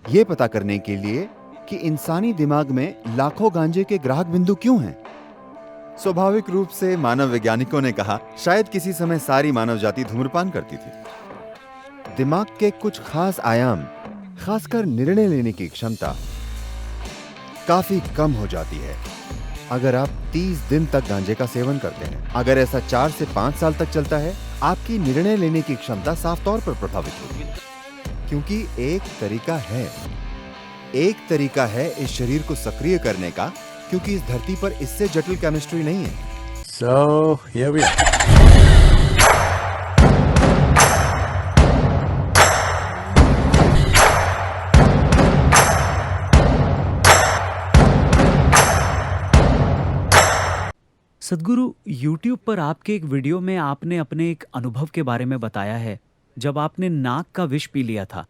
ये पता करने के लिए कि इंसानी दिमाग में लाखों गांजे के ग्राहक बिंदु क्यों हैं। स्वाभाविक रूप से मानव वैज्ञानिकों ने कहा, शायद किसी समय सारी मानव जाति धूम्रपान करती थी। दिमाग के कुछ खास आयाम, खासकर निर्णय लेने की क्षमता, काफी कम हो जाती है अगर आप 30 दिन तक गांजे का सेवन करते हैं। अगर ऐसा 4 से 5 साल तक चलता है, आपकी निर्णय लेने की क्षमता साफ तौर पर प्रभावित होगी। क्योंकि एक तरीका है इस शरीर को सक्रिय करने का, क्योंकि इस धरती पर इससे जटिल केमिस्ट्री नहीं है। So here we are. Sadhguru, YouTube पर आपके एक वीडियो में आपने अपने एक अनुभव के बारे में बताया है जब आपने नाक का विष पी लिया था,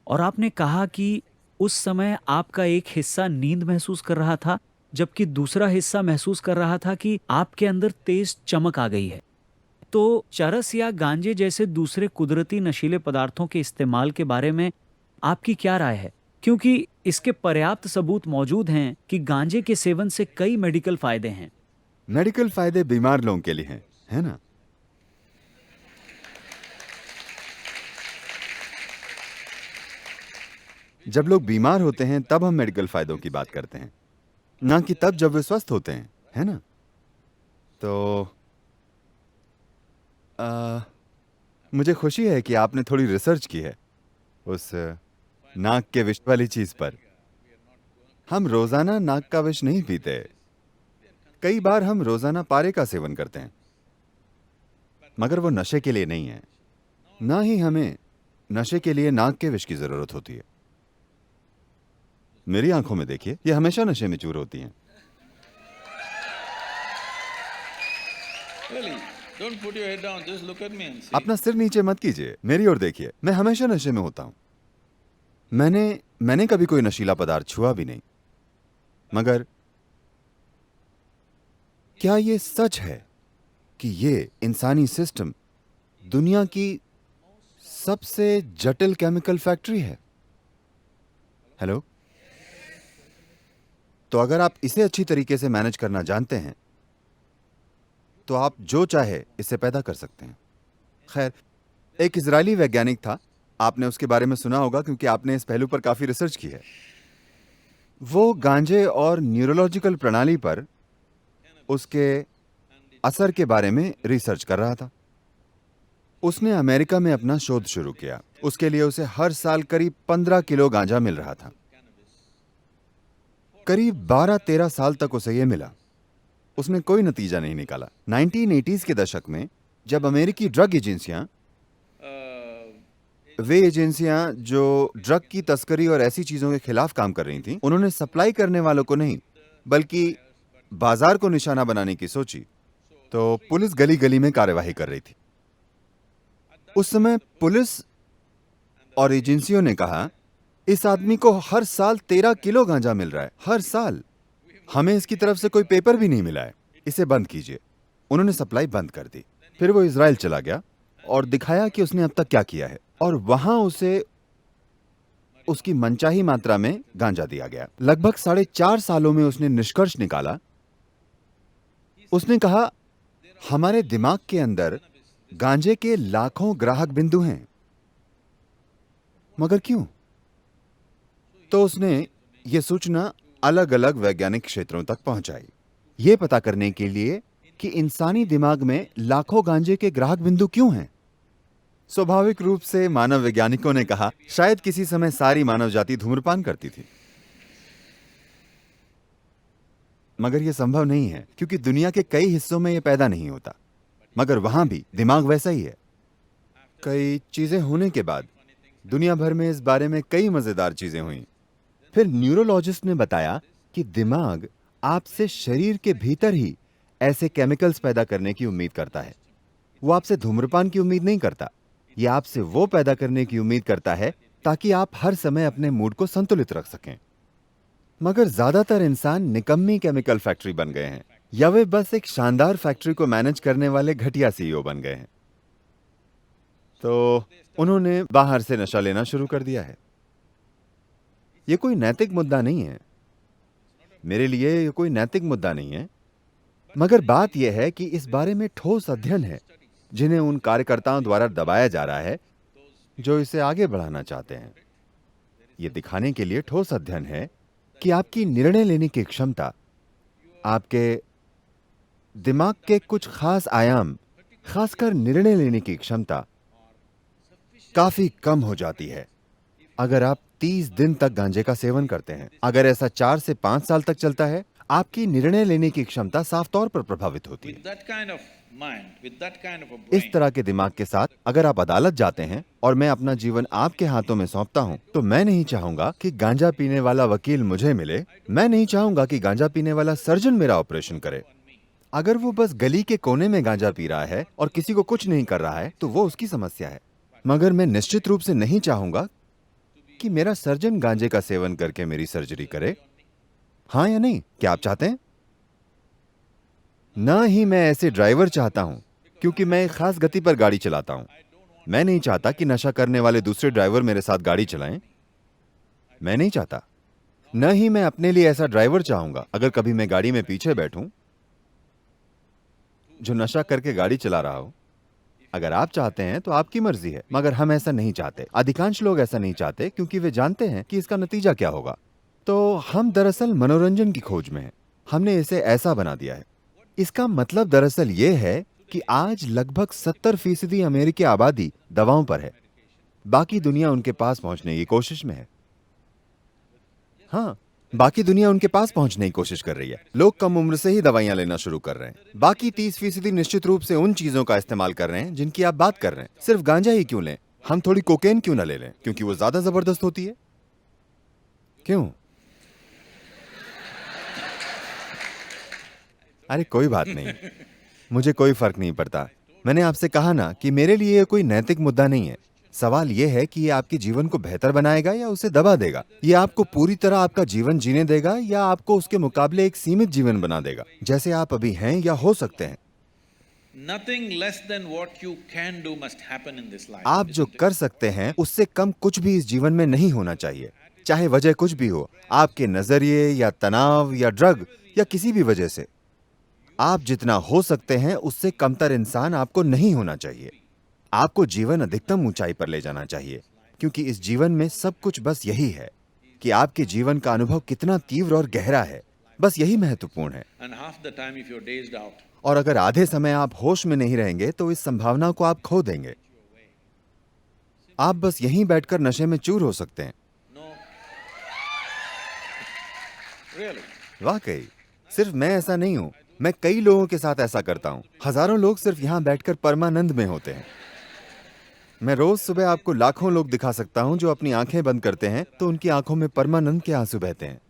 और आपने कहा कि उस समय आपका एक हिस्सा नींद महसूस कर रहा था जबकि दूसरा हिस्सा महसूस कर रहा था कि आपके अंदर तेज चमक आ गई है। तो चरस या गांजे जैसे दूसरे कुदरती नशीले पदार्थों के इस्तेमाल के बारे में आपकी क्या राय है? क्योंकि इसके पर्याप्त सबूत मौजूद हैं कि गांजे के सेवन से कई मेडिकल फायदे हैं। मेडिकल फायदे बीमार लोगों के लिए हैं, है ना? जब लोग बीमार होते हैं तब हम मेडिकल फायदों की बात करते हैं, ना कि तब जब वे स्वस्थ होते हैं, है ना? तो मुझे खुशी है कि आपने थोड़ी रिसर्च की है उस नाक के विष वाली चीज पर। हम रोजाना नाक का विष नहीं पीते। कई बार हम रोजाना पारे का सेवन करते हैं, मगर वो नशे के लिए नहीं है। ना ही हमें नशे के लिए नाक के विष की जरूरत होती है। मेरी आंखों में देखिए, ये हमेशा नशे में चूर होती हैं। Really, don't put your head down, just look at me and see. अपना सिर नीचे मत कीजिए, मेरी ओर देखिए। मैं हमेशा नशे में होता हूं। मैंने कभी कोई नशीला पदार्थ छुआ भी नहीं। मगर क्या ये सच है कि ये इंसानी सिस्टम दुनिया की सबसे जटिल केमिकल फैक्ट्री है? हेलो? तो अगर आप इसे अच्छी तरीके से मैनेज करना जानते हैं तो आप जो चाहे इसे पैदा कर सकते हैं। खैर, एक इजरायली वैज्ञानिक था, आपने उसके बारे में सुना होगा क्योंकि आपने इस पहलू पर काफी रिसर्च की है। वो गांजे और न्यूरोलॉजिकल प्रणाली पर उसके असर के बारे में रिसर्च कर रहा था। उसने अमेरिका में अपना शोध शुरू किया। उसके लिए उसे हर साल करीब 15 किलो गांजा मिल रहा था। करीब 12-13 साल तक उसे यह मिला। उसने कोई नतीजा नहीं निकाला। 1980s के दशक में जब अमेरिकी ड्रग एजेंसियां, वे एजेंसियां जो ड्रग की तस्करी और ऐसी चीजों के खिलाफ काम कर रही थीं, उन्होंने सप्लाई करने वालों को नहीं बल्कि बाजार को निशाना बनाने की सोची, तो पुलिस गली गली में कार्यवाही कर रही थी। उस समय पुलिस और एजेंसियों ने कहा, इस आदमी को हर साल 13 किलो गांजा मिल रहा है, हर साल। हमें इसकी तरफ से कोई पेपर भी नहीं मिला है, इसे बंद कीजिए। उन्होंने सप्लाई बंद कर दी। फिर वो इजराइल चला गया और दिखाया कि उसने अब तक क्या किया है, और वहां उसे उसकी मनचाही मात्रा में गांजा दिया गया। लगभग 4.5 सालों में उसने निष्कर्ष निकाला। उसने कहा, हमारे दिमाग के अंदर गांजे के लाखों ग्राहक बिंदु हैं। मगर क्यों? तो उसने यह सूचना अलग अलग वैज्ञानिक क्षेत्रों तक पहुंचाई, यह पता करने के लिए कि इंसानी दिमाग में लाखों गांजे के ग्राहक बिंदु क्यों हैं। स्वाभाविक रूप से मानव वैज्ञानिकों ने कहा, शायद किसी समय सारी मानव जाति धूम्रपान करती थी। मगर यह संभव नहीं है, क्योंकि दुनिया के कई हिस्सों में यह पैदा नहीं होता। मगर वहां भी दिमाग वैसा ही है। कई चीजें होने के बाद दुनिया भर में इस बारे में कई मजेदार चीजें हुई। फिर न्यूरोलॉजिस्ट ने बताया कि दिमाग आपसे शरीर के भीतर ही ऐसे केमिकल्स पैदा करने की उम्मीद करता है। वो आपसे धूम्रपान की उम्मीद नहीं करता। ये आपसे वो पैदा करने की उम्मीद करता है ताकि आप हर समय अपने मूड को संतुलित रख सकें। मगर ज्यादातर इंसान निकम्मी केमिकल फैक्ट्री बन गए हैं, या वे बस एक शानदार फैक्ट्री को मैनेज करने वाले घटिया सीईओ बन गए हैं। तो उन्होंने बाहर से नशा लेना शुरू कर दिया है। ये कोई नैतिक मुद्दा नहीं है, मेरे लिए ये कोई नैतिक मुद्दा नहीं है, मगर बात यह है कि इस बारे में ठोस अध्ययन है जिन्हें उन कार्यकर्ताओं द्वारा दबाया जा रहा है जो इसे आगे बढ़ाना चाहते हैं। ये दिखाने के लिए ठोस अध्ययन है कि आपकी निर्णय लेने की क्षमता, आपके दिमाग के कुछ खास आयाम, खासकर निर्णय लेने की क्षमता काफी कम हो जाती है अगर आप 30 दिन तक गांजे का सेवन करते हैं। अगर ऐसा 4 से 5 साल तक चलता है, आपकी निर्णय लेने की क्षमता साफ तौर पर प्रभावित होती है। With that kind of mind, with that kind of a इस brain, तरह के दिमाग के साथ अगर आप अदालत जाते हैं और मैं अपना जीवन आपके हाथों में सौंपता हूं, तो मैं नहीं चाहूंगा कि गांजा पीने वाला वकील मुझे मिले, मैं नहीं चाहूंगा कि गांजा पीने वाला सर्जन मेरा ऑपरेशन करे। अगर वो बस गली के कोने में गांजा पी रहा है और किसी को कुछ नहीं कर रहा है, तो वो उसकी समस्या है, मगर मैं निश्चित रूप से नहीं चाहूंगा कि मेरा सर्जन गांजे का सेवन करके मेरी सर्जरी करे। हाँ या नहीं, क्या आप चाहते हैं? ना ही मैं ऐसे ड्राइवर चाहता हूं, क्योंकि मैं एक खास गति पर गाड़ी चलाता हूं। मैं नहीं चाहता कि नशा करने वाले दूसरे ड्राइवर मेरे साथ गाड़ी चलाएं। मैं नहीं चाहता। न ही मैं अपने लिए ऐसा ड्राइवर चाहूंगा अगर कभी मैं गाड़ी में पीछे बैठूं जो नशा करके गाड़ी चला रहा हो। अगर आप चाहते हैं तो आपकी मर्जी है, मगर हम ऐसा नहीं चाहते। अधिकांश लोग ऐसा नहीं चाहते क्योंकि वे जानते हैं कि इसका नतीजा क्या होगा। तो हम दरअसल मनोरंजन की खोज में हैं। हमने इसे ऐसा बना दिया है। इसका मतलब दरअसल ये है कि आज लगभग 70% अमेरिकी आबादी दवाओं पर है। बाकी दुनिया उनके पास पहुंचने की कोशिश में है। हाँ, बाकी दुनिया उनके पास पहुंचने की कोशिश कर रही है। लोग कम उम्र से ही दवाइयां लेना शुरू कर रहे हैं। बाकी 30% निश्चित रूप से उन चीजों का इस्तेमाल कर रहे हैं जिनकी आप बात कर रहे हैं। सिर्फ गांजा ही क्यों लें, हम थोड़ी कोकेन क्यों ना ले लें, क्योंकि वो ज्यादा जबरदस्त होती है। क्यों? अरे कोई बात नहीं, मुझे कोई फर्क नहीं पड़ता। मैंने आपसे कहा ना कि मेरे लिए ये कोई नैतिक मुद्दा नहीं है। सवाल यह है कि ये आपके जीवन को बेहतर बनाएगा या उसे दबा देगा। ये आपको पूरी तरह आपका जीवन जीने देगा या आपको उसके मुकाबले एक सीमित जीवन बना देगा, जैसे आप अभी हैं या हो सकते हैं। nothing less than what you can do must happen in this life. आप जो isn't it? कर सकते हैं उससे कम कुछ भी इस जीवन में नहीं होना चाहिए, चाहे वजह कुछ भी हो, आपके नजरिए या तनाव या ड्रग या किसी भी वजह से। आप जितना हो सकते हैं उससे कमतर इंसान आपको नहीं होना चाहिए। आपको जीवन अधिकतम ऊंचाई पर ले जाना चाहिए, क्योंकि इस जीवन में सब कुछ बस यही है कि आपके जीवन का अनुभव कितना तीव्र और गहरा है। बस यही महत्वपूर्ण है। And half the time if you're dazed out, और अगर आधे समय आप होश में नहीं रहेंगे तो इस संभावना को आप खो देंगे। आप बस यहीं बैठकर नशे में चूर हो सकते हैं। no. Really? वाकई, सिर्फ मैं ऐसा नहीं हूं, मैं कई लोगों के साथ ऐसा करता हूं। हजारों लोग सिर्फ यहां बैठकर परमानंद में होते हैं। मैं रोज सुबह आपको लाखों लोग दिखा सकता हूं जो अपनी आंखें बंद करते हैं तो उनकी आंखों में परमानंद के आंसू बहते हैं,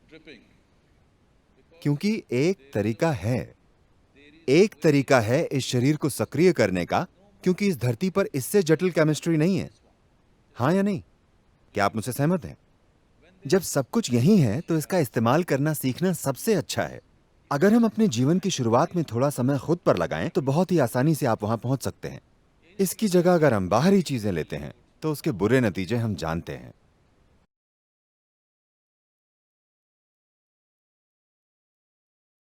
Dripping. क्योंकि एक तरीका है इस शरीर को सक्रिय करने का, क्योंकि इस धरती पर इससे जटिल केमिस्ट्री नहीं है। हाँ या नहीं, क्या आप मुझसे सहमत हैं? जब सब कुछ यही है तो इसका इस्तेमाल करना सीखना सबसे अच्छा है। अगर हम अपने जीवन की शुरुआत में थोड़ा समय खुद पर लगाएं तो बहुत ही आसानी से आप वहां पहुंच सकते हैं। इसकी जगह अगर हम बाहरी चीजें लेते हैं तो उसके बुरे नतीजे हम जानते हैं।